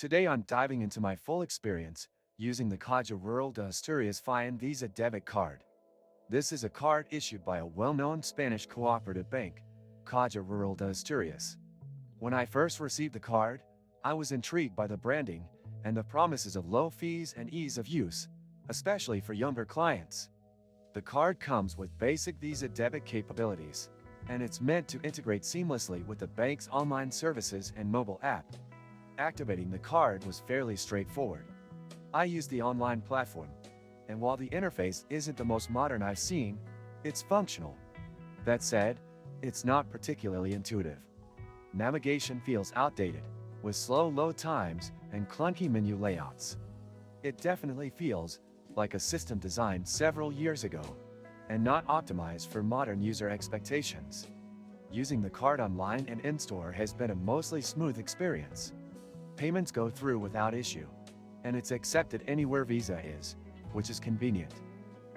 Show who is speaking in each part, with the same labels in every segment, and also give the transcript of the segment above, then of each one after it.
Speaker 1: Today I'm diving into my full experience using the Caja Rural de Asturias Fyin Visa debit card. This is a card issued by a well-known Spanish cooperative bank, Caja Rural de Asturias. When I first received the card, I was intrigued by the branding and the promises of low fees and ease of use, especially for younger clients. The card comes with basic Visa debit capabilities, and it's meant to integrate seamlessly with the bank's online services and mobile app. Activating the card was fairly straightforward. I used the online platform, and while the interface isn't the most modern I've seen, it's functional. That said, it's not particularly intuitive. Navigation feels outdated, with slow load times and clunky menu layouts. It definitely feels like a system designed several years ago, and not optimized for modern user expectations. Using the card online and in-store has been a mostly smooth experience. Payments go through without issue, and it's accepted anywhere Visa is, which is convenient.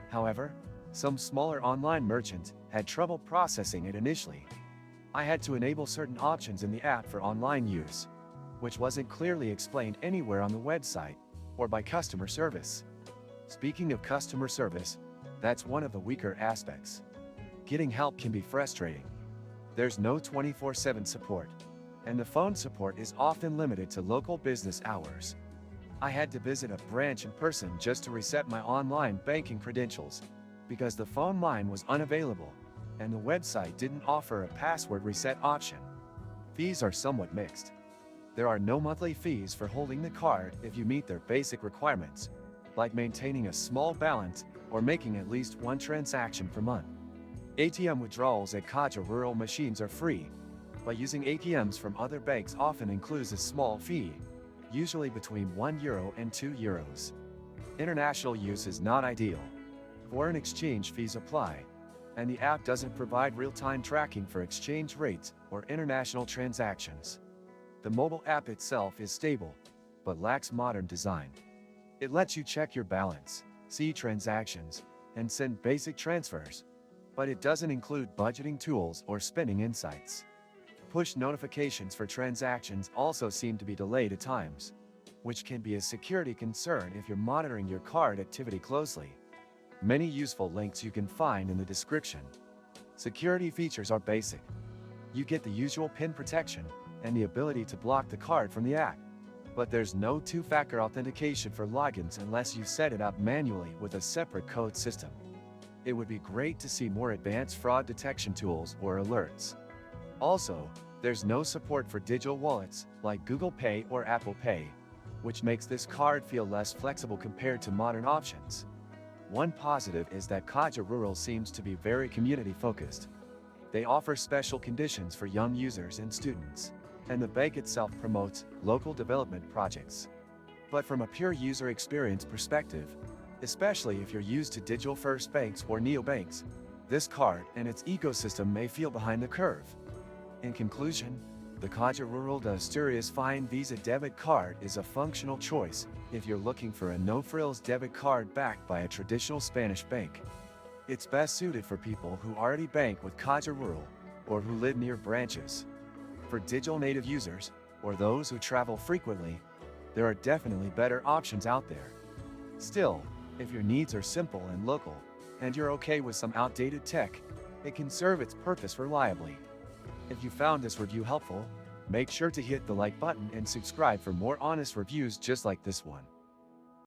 Speaker 1: However, some smaller online merchants had trouble processing it initially. I had to enable certain options in the app for online use, which wasn't clearly explained anywhere on the website or by customer service. Speaking of customer service, that's one of the weaker aspects. Getting help can be frustrating. There's no 24/7 support, and the phone support is often limited to local business hours. I had to visit a branch in person just to reset my online banking credentials, because the phone line was unavailable, and the website didn't offer a password reset option. Fees are somewhat mixed. There are no monthly fees for holding the card if you meet their basic requirements, like maintaining a small balance or making at least one transaction per month. ATM withdrawals at Caja Rural machines are free, but using ATMs from other banks often includes a small fee, usually between €1 and €2. International use is not ideal. Foreign exchange fees apply, and the app doesn't provide real-time tracking for exchange rates or international transactions. The mobile app itself is stable, but lacks modern design. It lets you check your balance, see transactions, and send basic transfers, but it doesn't include budgeting tools or spending insights. Push notifications for transactions also seem to be delayed at times, which can be a security concern if you're monitoring your card activity closely. Many useful links you can find in the description. Security features are basic. You get the usual PIN protection and the ability to block the card from the app, but there's no two-factor authentication for logins unless you set it up manually with a separate code system. It would be great to see more advanced fraud detection tools or alerts. Also, there's no support for digital wallets like Google Pay or Apple Pay, which makes this card feel less flexible compared to modern options. One positive is that Caja Rural seems to be very community-focused. They offer special conditions for young users and students, and the bank itself promotes local development projects. But from a pure user experience perspective, especially if you're used to digital-first banks or neobanks, this card and its ecosystem may feel behind the curve. In conclusion, the Caja Rural de Asturias Fyin Visa debit card is a functional choice if you're looking for a no-frills debit card backed by a traditional Spanish bank. It's best suited for people who already bank with Caja Rural or who live near branches. For digital native users, or those who travel frequently, there are definitely better options out there. Still, if your needs are simple and local, and you're okay with some outdated tech, it can serve its purpose reliably. If you found this review helpful, make sure to hit the like button and subscribe for more honest reviews just like this one.